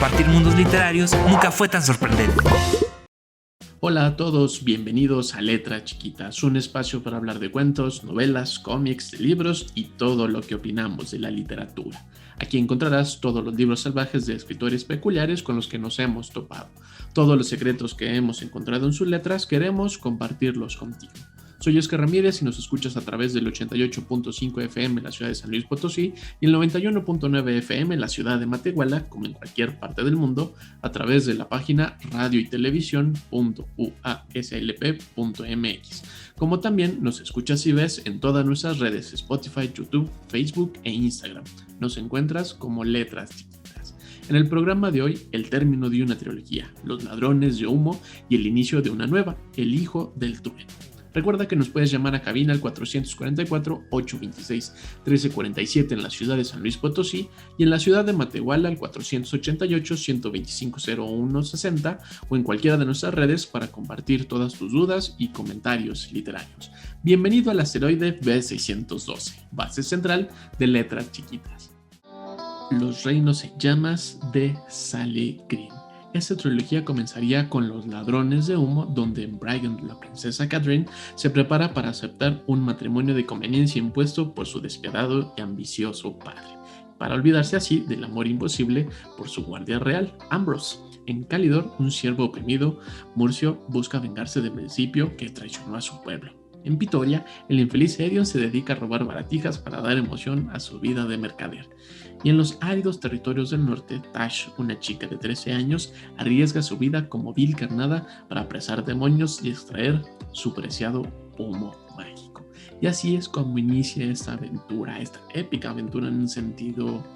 compartir mundos literarios nunca fue tan sorprendente. Hola a todos, bienvenidos a Letras Chiquitas, un espacio para hablar de cuentos, novelas, cómics, libros y todo lo que opinamos de la literatura. Aquí encontrarás todos los libros salvajes de escritores peculiares con los que nos hemos topado. Todos los secretos que hemos encontrado en sus letras queremos compartirlos contigo. Soy Oscar Ramírez y nos escuchas a través del 88.5 FM en la ciudad de San Luis Potosí y el 91.9 FM en la ciudad de Matehuala, como en cualquier parte del mundo, a través de la página radioytelevisión.uaslp.mx. Como también nos escuchas y ves en todas nuestras redes Spotify, YouTube, Facebook e Instagram. Nos encuentras como Letras Chiquitas. En el programa de hoy, el término de una trilogía, Los Ladrones de Humo y el inicio de una nueva, El Hijo del Trueno. Recuerda que nos puedes llamar a cabina al 444-826-1347 en la ciudad de San Luis Potosí y en la ciudad de Matehuala al 488-125-0160 o en cualquiera de nuestras redes para compartir todas tus dudas y comentarios literarios. Bienvenido al asteroide B612, base central de Letras Chiquitas. Los Reinos en Llamas de Sally Green. Esta trilogía comenzaría con Los Ladrones de Humo, donde Brian, la princesa Catherine, se prepara para aceptar un matrimonio de conveniencia impuesto por su despiadado y ambicioso padre, para olvidarse así del amor imposible por su guardia real, Ambrose. En Calidor, un siervo oprimido, Murcio busca vengarse del principio que traicionó a su pueblo. En Pitoria, el infeliz Edion se dedica a robar baratijas para dar emoción a su vida de mercader. Y en los áridos territorios del norte, Tash, una chica de 13 años, arriesga su vida como vil carnada para apresar demonios y extraer su preciado humo mágico. Y así es como inicia esta aventura, esta épica aventura en un sentido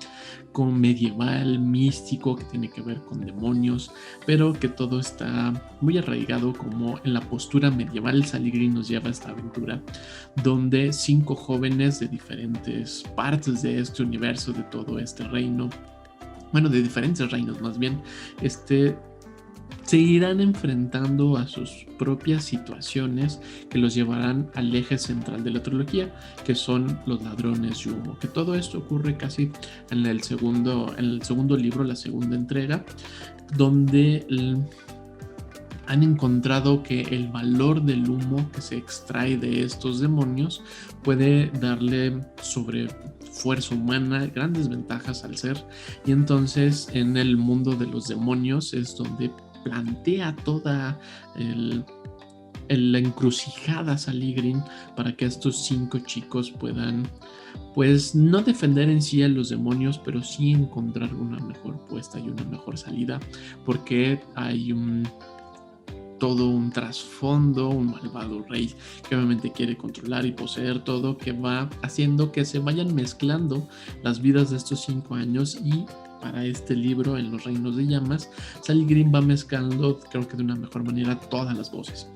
con medieval, místico, que tiene que ver con demonios, pero que todo está muy arraigado como en la postura medieval. Sally Green nos lleva a esta aventura donde 5 jóvenes de diferentes partes de este universo, de todo este reino, bueno, de diferentes reinos más bien, se irán enfrentando a sus propias situaciones que los llevarán al eje central de la trilogía, que son los ladrones de humo. Que todo esto ocurre casi en el segundo libro, la segunda entrega, donde han encontrado que el valor del humo que se extrae de estos demonios puede darle sobre fuerza humana grandes ventajas al ser, y entonces en el mundo de los demonios es donde plantea toda la encrucijada Sally Green para que estos 5 chicos puedan, pues, no defender en sí a los demonios, pero sí encontrar una mejor puesta y una mejor salida, porque hay todo un trasfondo, un malvado rey que obviamente quiere controlar y poseer todo, que va haciendo que se vayan mezclando las vidas de estos 5 años. Y para este libro, en Los Reinos de Llamas, Sally Green va mezclando, creo que de una mejor manera, todas las voces.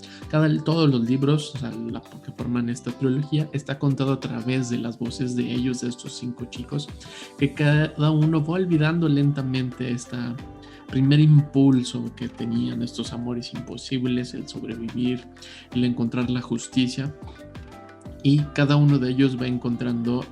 Todos los libros, o sea, que forman esta trilogía, está contado a través de las voces de ellos, de estos 5 chicos, que cada uno va olvidando lentamente esta primer impulso que tenían, estos amores imposibles, el sobrevivir, el encontrar la justicia, y cada uno de ellos va encontrando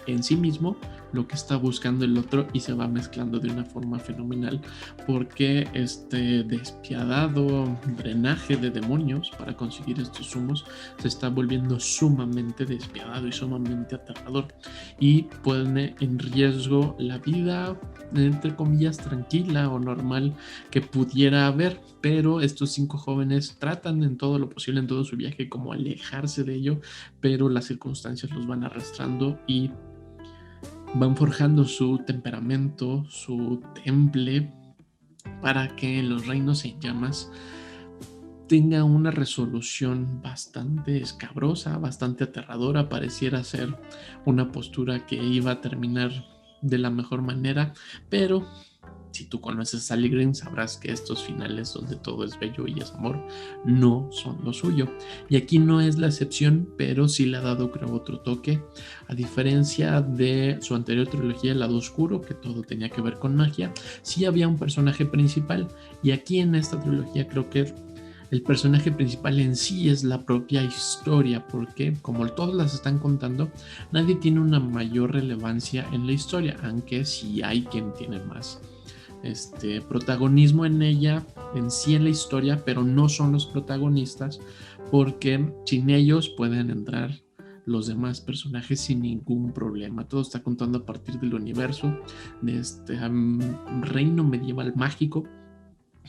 en sí mismo lo que está buscando el otro y se va mezclando de una forma fenomenal, porque este despiadado drenaje de demonios para conseguir estos humos se está volviendo sumamente despiadado y sumamente aterrador, y pone en riesgo la vida, entre comillas, tranquila o normal que pudiera haber. Pero estos 5 jóvenes tratan en todo lo posible, en todo su viaje, como alejarse de ello, pero las circunstancias los van arrastrando y van forjando su temperamento, su temple, para que Los Reinos en Llamas tenga una resolución bastante escabrosa, bastante aterradora. Pareciera ser una postura que iba a terminar de la mejor manera, pero si tú conoces a Sally Green sabrás que estos finales donde todo es bello y es amor no son lo suyo, y aquí no es la excepción, pero sí le ha dado, creo, otro toque. A diferencia de su anterior trilogía, El Lado Oscuro, que todo tenía que ver con magia, sí había un personaje principal, y aquí en esta trilogía creo que el personaje principal en sí es la propia historia, porque como todos las están contando, nadie tiene una mayor relevancia en la historia, aunque sí hay quien tiene más protagonismo en ella, en sí en la historia, pero no son los protagonistas, porque sin ellos pueden entrar los demás personajes sin ningún problema. Todo está contando a partir del universo de este reino medieval mágico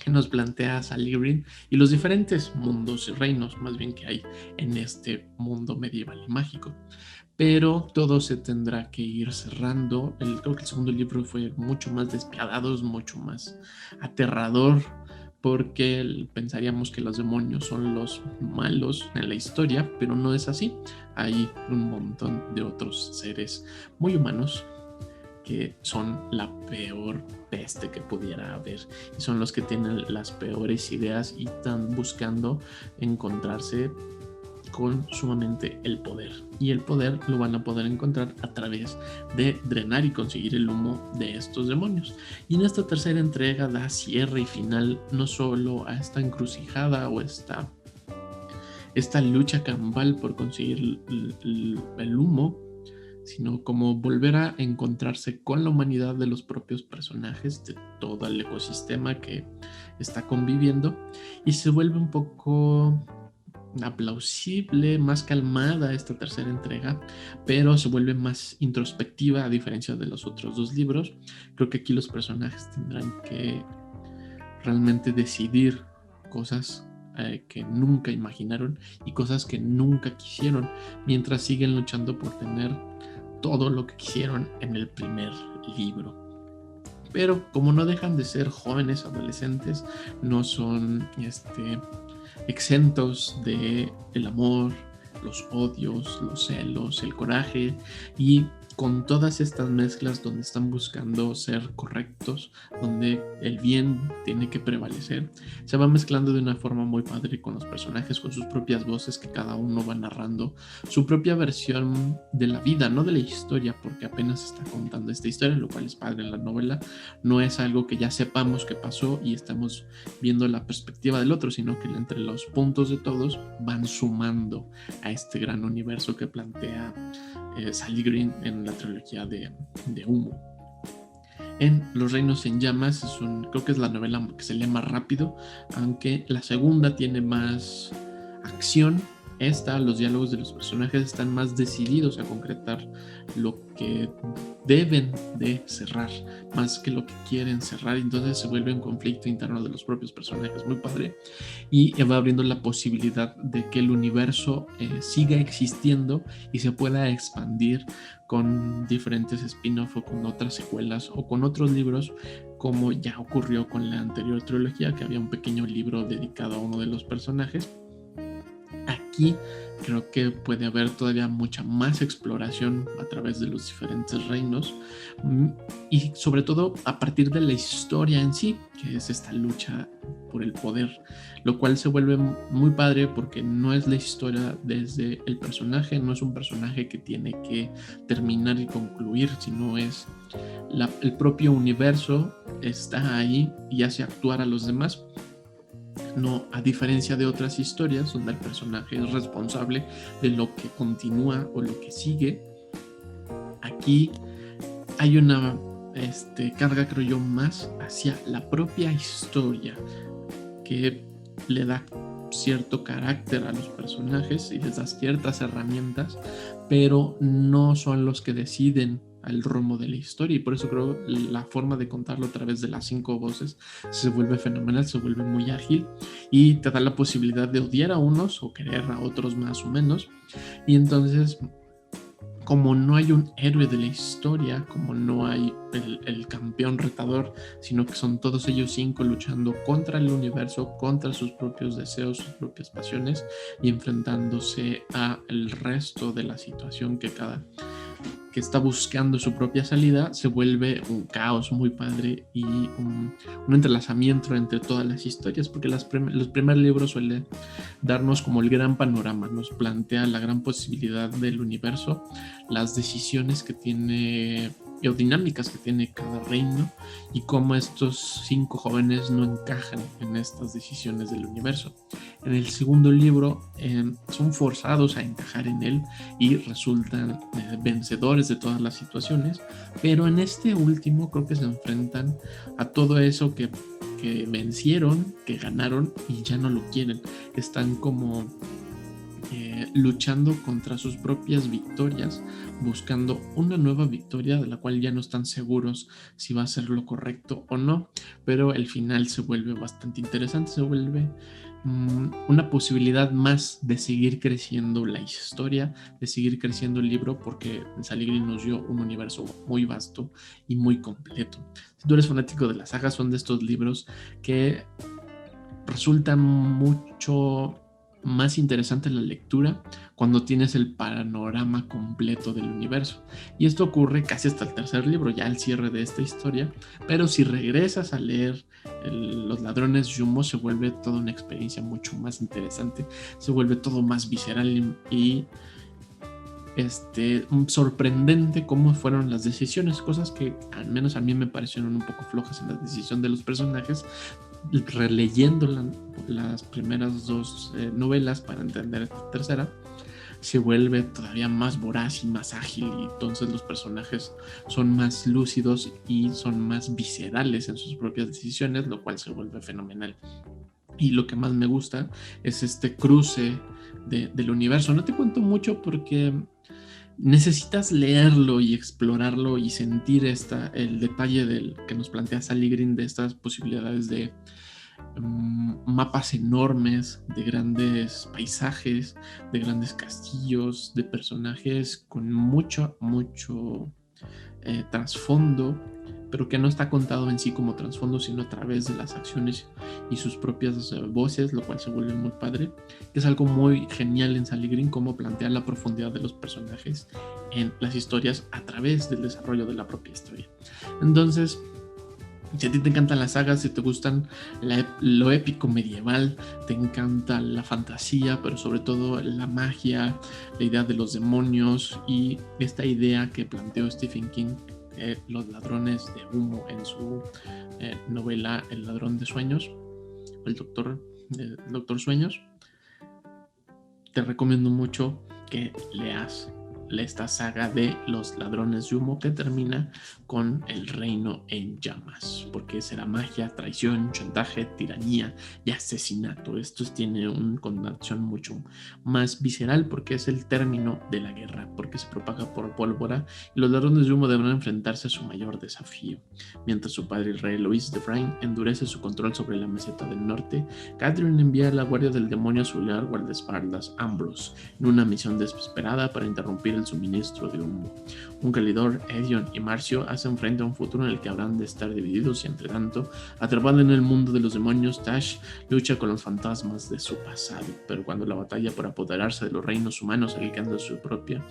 que nos plantea Sally Green y los diferentes mundos y reinos más bien que hay en este mundo medieval y mágico. Pero todo se tendrá que ir cerrando. Creo que el segundo libro fue mucho más despiadado, mucho más aterrador, porque pensaríamos que los demonios son los malos en la historia, pero no es así. Hay un montón de otros seres muy humanos que son la peor peste que pudiera haber y son los que tienen las peores ideas y están buscando encontrarse con sumamente el poder, y el poder lo van a poder encontrar a través de drenar y conseguir el humo de estos demonios. Y en esta tercera entrega da cierre y final no solo a esta encrucijada o esta lucha campal por conseguir el humo, sino como volver a encontrarse con la humanidad de los propios personajes, de todo el ecosistema que está conviviendo, y se vuelve un poco aplausible, más calmada esta tercera entrega, pero se vuelve más introspectiva a diferencia de los otros dos libros. Creo que aquí los personajes tendrán que realmente decidir cosas que nunca imaginaron y cosas que nunca quisieron, mientras siguen luchando por tener todo lo que quisieron en el primer libro. Pero como no dejan de ser jóvenes adolescentes, no son exentos de el amor, los odios, los celos, el coraje, y con todas estas mezclas donde están buscando ser correctos, donde el bien tiene que prevalecer, se va mezclando de una forma muy padre con los personajes, con sus propias voces, que cada uno va narrando su propia versión de la vida, no de la historia, porque apenas está contando esta historia, lo cual es padre en la novela. No es algo que ya sepamos que pasó y estamos viendo la perspectiva del otro, sino que entre los puntos de todos van sumando a este gran universo que plantea Sally Green en la trilogía de Humo. En Los Reinos en Llamas creo que es la novela que se lee más rápido, aunque la segunda tiene más acción. Los diálogos de los personajes están más decididos a concretar lo que deben de cerrar, más que lo que quieren cerrar. Entonces se vuelve un conflicto interno de los propios personajes muy padre, y va abriendo la posibilidad de que el universo siga existiendo y se pueda expandir con diferentes spin-off o con otras secuelas o con otros libros, como ya ocurrió con la anterior trilogía, que había un pequeño libro dedicado a uno de los personajes. Aquí creo que puede haber todavía mucha más exploración a través de los diferentes reinos, y sobre todo a partir de la historia en sí, que es esta lucha por el poder, lo cual se vuelve muy padre porque no es la historia desde el personaje, no es un personaje que tiene que terminar y concluir, sino es el propio universo está ahí y hace actuar a los demás. No, a diferencia de otras historias donde el personaje es responsable de lo que continúa o lo que sigue, aquí hay una carga, creo yo, más hacia la propia historia, que le da cierto carácter a los personajes y les da ciertas herramientas, pero no son los que deciden el rumbo de la historia, y por eso creo la forma de contarlo a través de las 5 voces se vuelve fenomenal, se vuelve muy ágil y te da la posibilidad de odiar a unos o querer a otros más o menos. Y entonces, como no hay un héroe de la historia, como no hay el campeón retador, sino que son todos ellos 5 luchando contra el universo, contra sus propios deseos, sus propias pasiones, y enfrentándose al resto de la situación que está buscando su propia salida, se vuelve un caos muy padre y un entrelazamiento entre todas las historias, porque los primeros libros suelen darnos como el gran panorama, nos plantea la gran posibilidad del universo, las decisiones que tiene o dinámicas que tiene cada reino, y cómo estos 5 jóvenes no encajan en estas decisiones del universo. En el segundo libro son forzados a encajar en él y resultan vencedores de todas las situaciones, pero en este último creo que se enfrentan a todo eso que vencieron, que ganaron y ya no lo quieren. Están como luchando contra sus propias victorias, buscando una nueva victoria de la cual ya no están seguros si va a ser lo correcto o no, pero el final se vuelve bastante interesante, se vuelve una posibilidad más de seguir creciendo la historia, de seguir creciendo el libro, porque Sally Green nos dio un universo muy vasto y muy completo. Si tú eres fanático de la saga, son de estos libros que resultan mucho más interesante la lectura cuando tienes el panorama completo del universo, y esto ocurre casi hasta el tercer libro, ya el cierre de esta historia, pero si regresas a leer Los Ladrones Jumbo se vuelve toda una experiencia mucho más interesante, se vuelve todo más visceral y sorprendente cómo fueron las decisiones, cosas que al menos a mí me parecieron un poco flojas en la decisión de los personajes. Releyendo las primeras dos novelas para entender esta tercera, se vuelve todavía más voraz y más ágil, y entonces los personajes son más lúcidos y son más viscerales en sus propias decisiones, lo cual se vuelve fenomenal. Y lo que más me gusta es este cruce del universo. No te cuento mucho porque necesitas leerlo y explorarlo y sentir el detalle del que nos plantea Sally Green, de estas posibilidades de mapas enormes, de grandes paisajes, de grandes castillos, de personajes con mucho trasfondo, pero que no está contado en sí como trasfondo, sino a través de las acciones y sus propias voces, lo cual se vuelve muy padre. Es algo muy genial en Sally Green, cómo plantea la profundidad de los personajes en las historias a través del desarrollo de la propia historia. Entonces, si a ti te encantan las sagas, si te gustan lo épico medieval, te encanta la fantasía, pero sobre todo la magia, la idea de los demonios y esta idea que planteó Stephen King, los ladrones de humo, en su novela El ladrón de sueños, el doctor Sueños, te recomiendo mucho que leas esta saga de Los Ladrones de Humo, que termina con el reino en llamas, porque será magia, traición, chantaje, tiranía y asesinato. Esto tiene una connotación mucho más visceral, porque es el término de la guerra, porque se propaga por pólvora, y los ladrones de humo deberán enfrentarse a su mayor desafío. Mientras su padre, el rey Louis de Brain, endurece su control sobre la meseta del norte, Catherine envía a la guardia del demonio a su leal guardaespaldas Ambrose en una misión desesperada para interrumpir el suministro de humo. Un Calidor, Edion y Marcio hacen frente a un futuro en el que habrán de estar divididos, y entre tanto, atrapada en el mundo de los demonios, Tash lucha con los fantasmas de su pasado, pero cuando la batalla por apoderarse de los reinos humanos alcanza su propia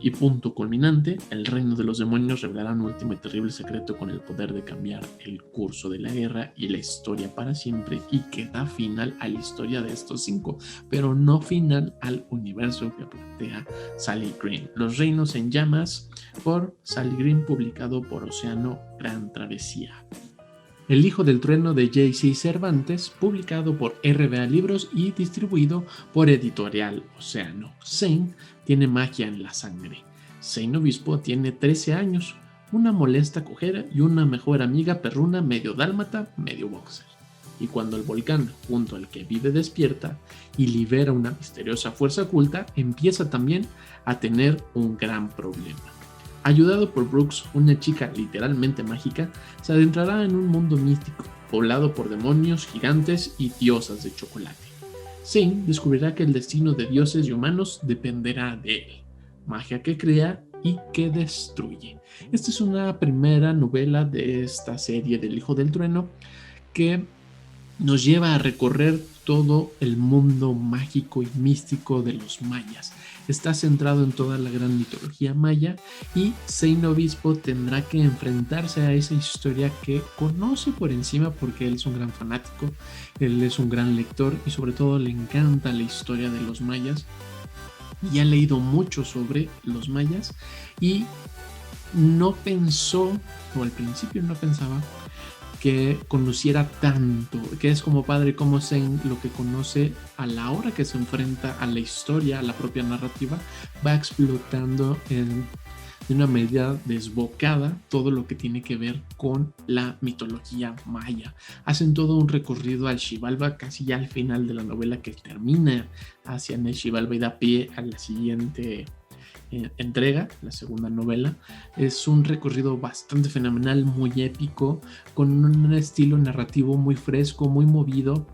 y punto culminante, el reino de los demonios revelará un último y terrible secreto con el poder de cambiar el curso de la guerra y la historia para siempre, y que da final a la historia de estos 5, pero no final al universo que plantea Sally Green. Los reinos en llamas, por Sally Green, publicado por Océano Gran Travesía. El hijo del trueno, de J.C. Cervantes, publicado por RBA Libros y distribuido por Editorial Océano. Zane tiene magia en la sangre. Zane Obispo tiene 13 años, una molesta cojera y una mejor amiga perruna medio dálmata, medio boxer. Y cuando el volcán junto al que vive despierta y libera una misteriosa fuerza oculta, empieza también a tener un gran problema. Ayudado por Brooks, una chica literalmente mágica, se adentrará en un mundo místico, poblado por demonios, gigantes y diosas de chocolate. Zane descubrirá que el destino de dioses y humanos dependerá de él, magia que crea y que destruye. Esta es una primera novela de esta serie del Hijo del Trueno, que nos lleva a recorrer todo el mundo mágico y místico de los mayas. Está centrado en toda la gran mitología maya, y Zane Obispo tendrá que enfrentarse a esa historia que conoce por encima, porque él es un gran fanático, él es un gran lector y sobre todo le encanta la historia de los mayas y ha leído mucho sobre los mayas, y no pensó, o al principio no pensaba, que conociera tanto, que es como padre como Zane lo que conoce a la hora que se enfrenta a la historia, a la propia narrativa, va explotando de una medida desbocada todo lo que tiene que ver con la mitología maya. Hacen todo un recorrido al Xibalba casi ya al final de la novela, que termina hacia el Xibalba y da pie a la siguiente entrega, la segunda novela. Es un recorrido bastante fenomenal, muy épico, con un estilo narrativo muy fresco, muy movido,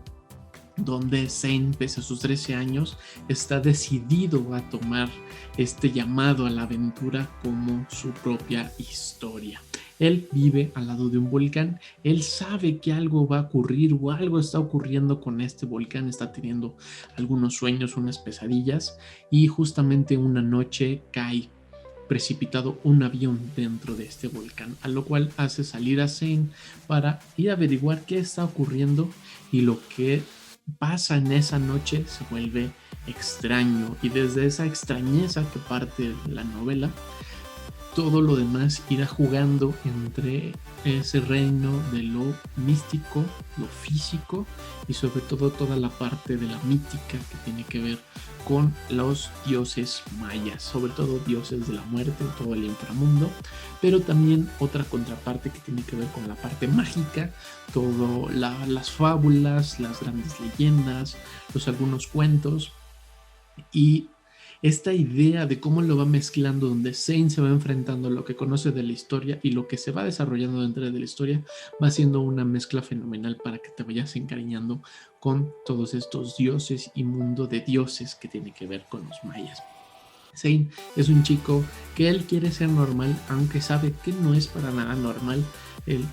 donde Zane, pese a sus 13 años, está decidido a tomar este llamado a la aventura como su propia historia. Él vive al lado de un volcán, él sabe que algo va a ocurrir o algo está ocurriendo con este volcán, está teniendo algunos sueños, unas pesadillas, y justamente una noche cae precipitado un avión dentro de este volcán, a lo cual hace salir a Zane para ir a averiguar qué está ocurriendo, y lo que pasa en esa noche se vuelve extraño, y desde esa extrañeza que parte de la novela, todo lo demás irá jugando entre ese reino de lo místico, lo físico, y sobre todo toda la parte de la mítica que tiene que ver con los dioses mayas, sobre todo dioses de la muerte, todo el inframundo, pero también otra contraparte que tiene que ver con la parte mágica, todo las fábulas, las grandes leyendas, algunos cuentos, y esta idea de cómo lo va mezclando, donde Zane se va enfrentando a lo que conoce de la historia y lo que se va desarrollando dentro de la historia, va siendo una mezcla fenomenal para que te vayas encariñando con todos estos dioses y mundo de dioses que tiene que ver con los mayas. Zane es un chico que él quiere ser normal, aunque sabe que no es para nada normal. Él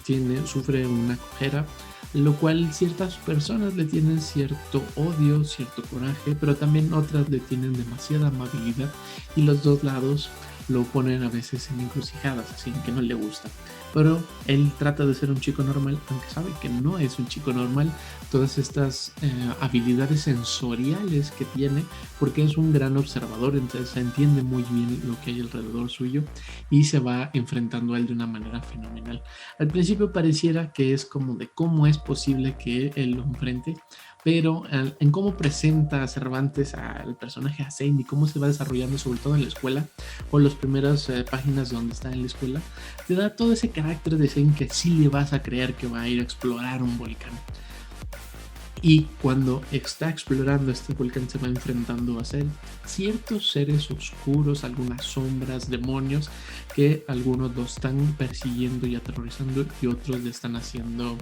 sufre una cojera, lo cual ciertas personas le tienen cierto odio, cierto coraje, pero también otras le tienen demasiada amabilidad, y los dos lados lo ponen a veces en encrucijadas, así que no le gusta. Pero él trata de ser un chico normal, aunque sabe que no es un chico normal. Todas estas habilidades sensoriales que tiene, porque es un gran observador, entonces entiende muy bien lo que hay alrededor suyo y se va enfrentando a él de una manera fenomenal. Al principio pareciera que es como de cómo es posible que él lo enfrente, pero en cómo presenta a Cervantes al personaje a Zane y cómo se va desarrollando, sobre todo en la escuela, o las primeras páginas donde está en la escuela, te da todo ese carácter de Zane que sí le vas a creer que va a ir a explorar un volcán. Y cuando está explorando este volcán, se va enfrentando a ciertos seres oscuros, algunas sombras, demonios, que algunos lo están persiguiendo y aterrorizando, y otros le están haciendo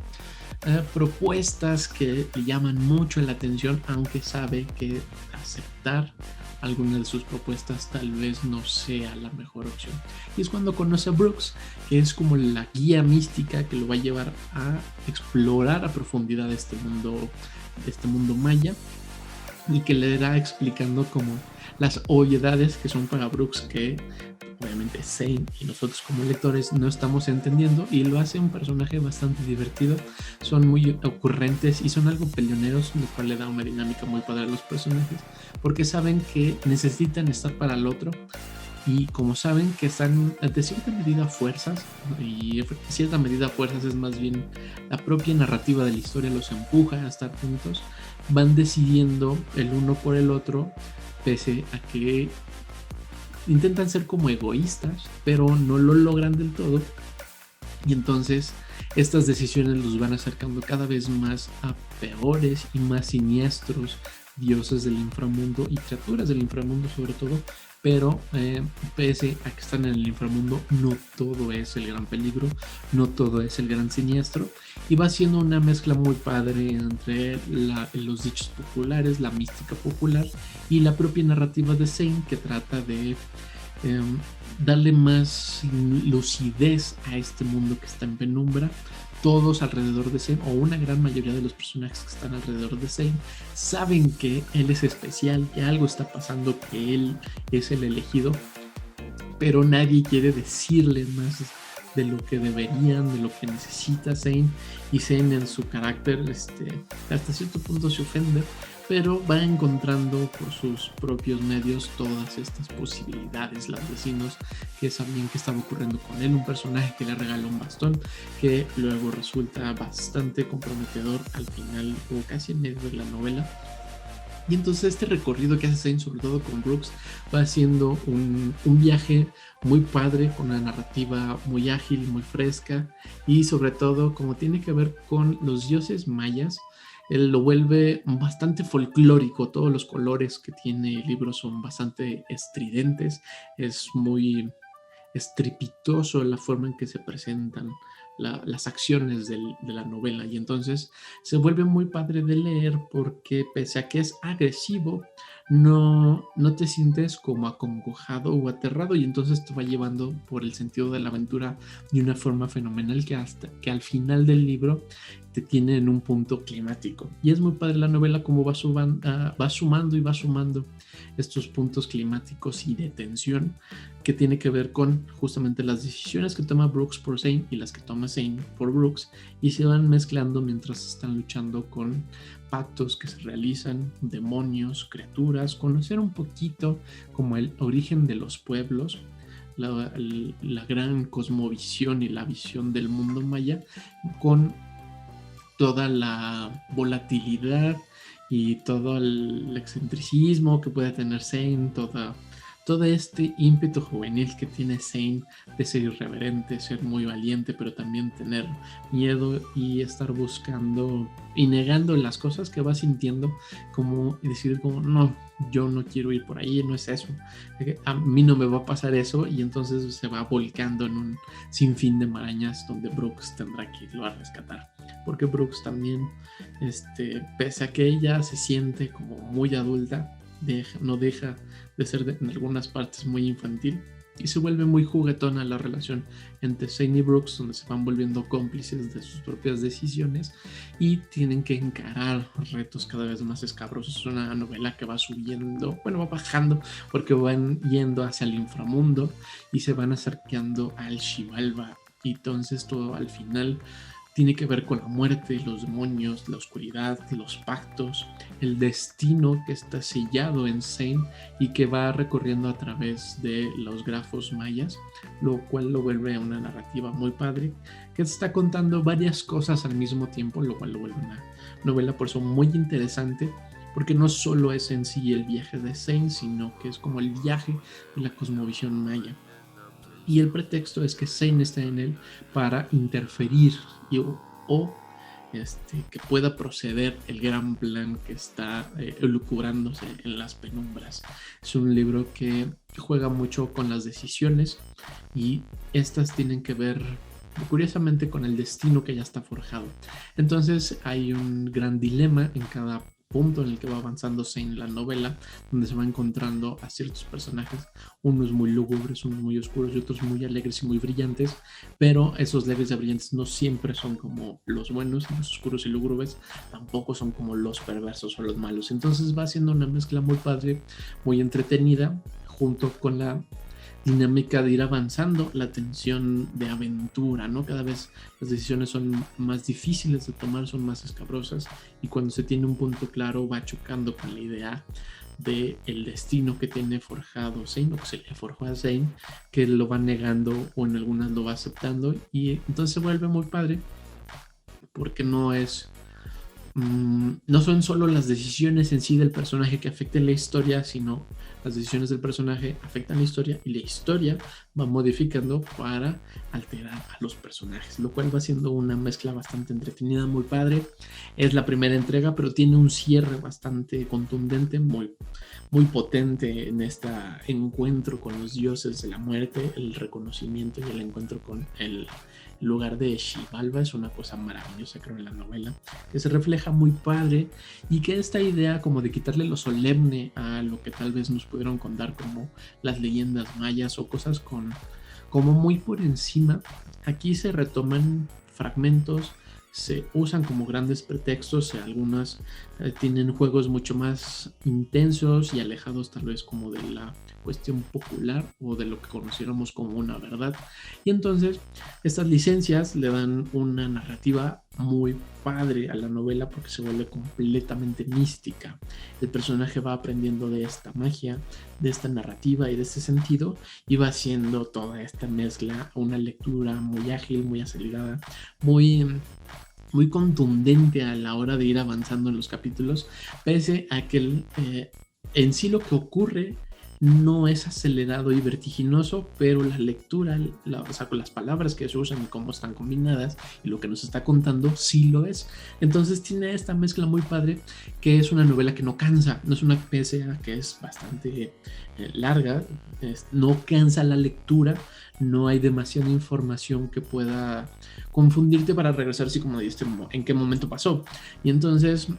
propuestas que le llaman mucho la atención, aunque sabe que aceptar alguna de sus propuestas tal vez no sea la mejor opción. Y es cuando conoce a Brooks, que es como la guía mística que lo va a llevar a explorar a profundidad este mundo maya, y que le irá explicando como las obviedades que son para Brooks, que obviamente Zane y nosotros como lectores no estamos entendiendo, y lo hace un personaje bastante divertido. Son muy ocurrentes y son algo peleoneros, lo cual le da una dinámica muy padre a los personajes, porque saben que necesitan estar para el otro, y como saben que están de cierta medida a fuerzas, y cierta medida a fuerzas es más bien la propia narrativa de la historia los empuja a estar juntos, van decidiendo el uno por el otro, pese a que intentan ser como egoístas, pero no lo logran del todo. Y entonces estas decisiones los van acercando cada vez más a peores y más siniestros dioses del inframundo y criaturas del inframundo sobre todo. Pero pese a que están en el inframundo, no todo es el gran peligro, no todo es el gran siniestro, y va siendo una mezcla muy padre entre los dichos populares, la mística popular y la propia narrativa de Zane, que trata de darle más lucidez a este mundo que está en penumbra. Todos alrededor de Zane, o una gran mayoría de los personajes que están alrededor de Zane, saben que él es especial, que algo está pasando, que él es el elegido, pero nadie quiere decirle más de lo que deberían, de lo que necesita Zane, y Zane en su carácter hasta cierto punto se ofende, pero va encontrando por sus propios medios todas estas posibilidades, los vecinos que sabían que estaba ocurriendo con él, un personaje que le regala un bastón que luego resulta bastante comprometedor al final o casi en medio de la novela. Y entonces este recorrido que hace Zane, sobre todo con Brooks, va haciendo un viaje muy padre, con una narrativa muy ágil, muy fresca, y sobre todo como tiene que ver con los dioses mayas, él lo vuelve bastante folclórico. Todos los colores que tiene el libro son bastante estridentes, es muy estrepitoso la forma en que se presentan las acciones de la novela, y entonces se vuelve muy padre de leer porque pese a que es agresivo, no te sientes como acongojado o aterrado, y entonces te va llevando por el sentido de la aventura de una forma fenomenal que hasta que al final del libro te tiene en un punto climático. Y es muy padre la novela como va sumando y va sumando estos puntos climáticos y de tensión que tiene que ver con justamente las decisiones que toma Brooks por Zane y las que toma Zane por Brooks, y se van mezclando mientras están luchando con pactos que se realizan, demonios, criaturas, conocer un poquito como el origen de los pueblos, la gran cosmovisión y la visión del mundo maya, con toda la volatilidad y todo el excentricismo que puede tener Zane, todo este ímpetu juvenil que tiene Zane de ser irreverente, ser muy valiente, pero también tener miedo y estar buscando y negando las cosas que va sintiendo, como decir como no, yo no quiero ir por ahí, no es eso, a mí no me va a pasar eso, y entonces se va volcando en un sinfín de marañas donde Brooks tendrá que irlo a rescatar, porque Brooks también, pese a que ella se siente como muy adulta, no deja de ser en algunas partes muy infantil, y se vuelve muy juguetona la relación entre Zane y Brooks, donde se van volviendo cómplices de sus propias decisiones y tienen que encarar retos cada vez más escabrosos. Es una novela que va subiendo, bueno, va bajando porque van yendo hacia el inframundo y se van acercando al Xibalba, y entonces todo al final tiene que ver con la muerte, los demonios, la oscuridad, los pactos, el destino que está sellado en Zane y que va recorriendo a través de los grafos mayas, lo cual lo vuelve una narrativa muy padre, que está contando varias cosas al mismo tiempo, lo cual lo vuelve una novela por eso muy interesante, porque no solo es en sí el viaje de Zane, sino que es como el viaje de la cosmovisión maya. Y el pretexto es que Zane está en él para interferir o que pueda proceder el gran plan que está elucubrándose en las penumbras. Es un libro que juega mucho con las decisiones, y estas tienen que ver curiosamente con el destino que ya está forjado. Entonces hay un gran dilema en cada punto en el que va avanzando en la novela, donde se va encontrando a ciertos personajes, unos muy lúgubres, unos muy oscuros y otros muy alegres y muy brillantes, pero esos alegres y brillantes no siempre son como los buenos, y los oscuros y lúgubres tampoco son como los perversos o los malos. Entonces va haciendo una mezcla muy padre, muy entretenida, junto con la dinámica de ir avanzando, la tensión de aventura, ¿no? Cada vez las decisiones son más difíciles de tomar, son más escabrosas, y cuando se tiene un punto claro va chocando con la idea de el destino que tiene forjado Zane, o que se le forjó a Zane, que lo va negando o en algunas lo va aceptando, y entonces se vuelve muy padre porque no son solo las decisiones en sí del personaje que afecten la historia, sino las decisiones del personaje afectan la historia, y la historia va modificando para alterar a los personajes, lo cual va siendo una mezcla bastante entretenida, muy padre. Es la primera entrega, pero tiene un cierre bastante contundente, muy, muy potente en este encuentro con los dioses de la muerte, el reconocimiento y el encuentro con el lugar de Xibalba. Es una cosa maravillosa, creo, en la novela, que se refleja muy padre, y que esta idea como de quitarle lo solemne a lo que tal vez nos pudieron contar como las leyendas mayas o cosas como muy por encima, aquí se retoman fragmentos, se usan como grandes pretextos, algunas tienen juegos mucho más intensos y alejados tal vez como de la cuestión popular o de lo que conociéramos como una verdad, y entonces estas licencias le dan una narrativa muy padre a la novela porque se vuelve completamente mística. El personaje va aprendiendo de esta magia, de esta narrativa y de este sentido, y va haciendo toda esta mezcla, una lectura muy ágil, muy acelerada, muy contundente a la hora de ir avanzando en los capítulos, pese a que en sí lo que ocurre no es acelerado y vertiginoso, pero la lectura, o sea, con las palabras que se usan y cómo están combinadas y lo que nos está contando, sí lo es. Entonces tiene esta mezcla muy padre, que es una novela que no cansa, no es una pese a que es bastante larga, no cansa la lectura, no hay demasiada información que pueda confundirte para regresar así como dijiste en qué momento pasó. Y entonces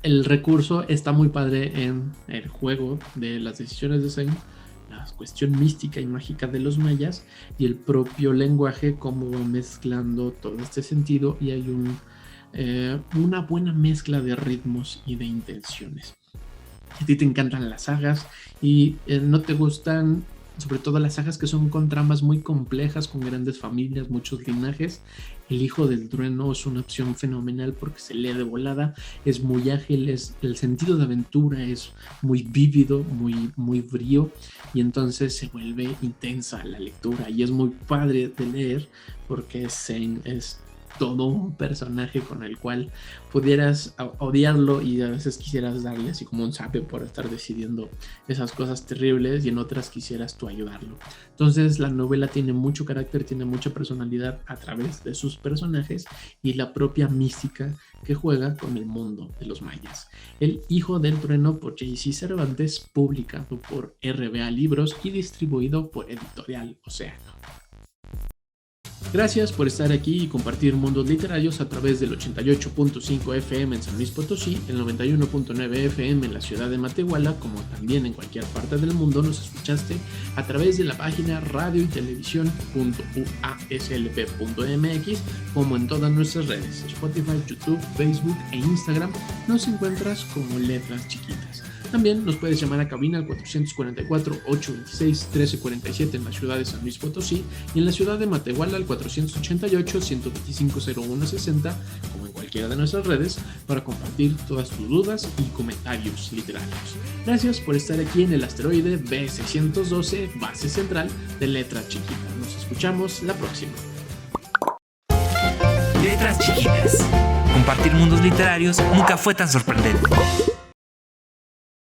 el recurso está muy padre en el juego de las decisiones de Zen, la cuestión mística y mágica de los mayas y el propio lenguaje, cómo va mezclando todo este sentido, y hay una buena mezcla de ritmos y de intenciones. A ti te encantan las sagas y no te gustan sobre todo las sagas que son con tramas muy complejas, con grandes familias, muchos linajes. El Hijo del Trueno es una opción fenomenal porque se lee de volada, es muy ágil, el sentido de aventura es muy vívido, muy frío, y entonces se vuelve intensa la lectura y es muy padre de leer porque Zen es todo un personaje con el cual pudieras odiarlo y a veces quisieras darle así como un zape por estar decidiendo esas cosas terribles, y en otras quisieras tú ayudarlo. Entonces la novela tiene mucho carácter, tiene mucha personalidad a través de sus personajes y la propia mística que juega con el mundo de los mayas. El Hijo del Trueno por J.C. Cervantes, publicado por RBA Libros y distribuido por Editorial Océano. Gracias por estar aquí y compartir mundos literarios a través del 88.5 FM en San Luis Potosí, el 91.9 FM en la ciudad de Matehuala, como también en cualquier parte del mundo nos escuchaste a través de la página radio y televisión.uaslp.mx, como en todas nuestras redes, Spotify, YouTube, Facebook e Instagram, nos encuentras como Letras Chiquitas. También nos puedes llamar a cabina al 444-826-1347 en la ciudad de San Luis Potosí y en la ciudad de Matehuala al 488-125-0160, como en cualquiera de nuestras redes, para compartir todas tus dudas y comentarios literarios. Gracias por estar aquí en el asteroide B612, base central de Letras Chiquitas. Nos escuchamos la próxima. Letras Chiquitas. Compartir mundos literarios nunca fue tan sorprendente.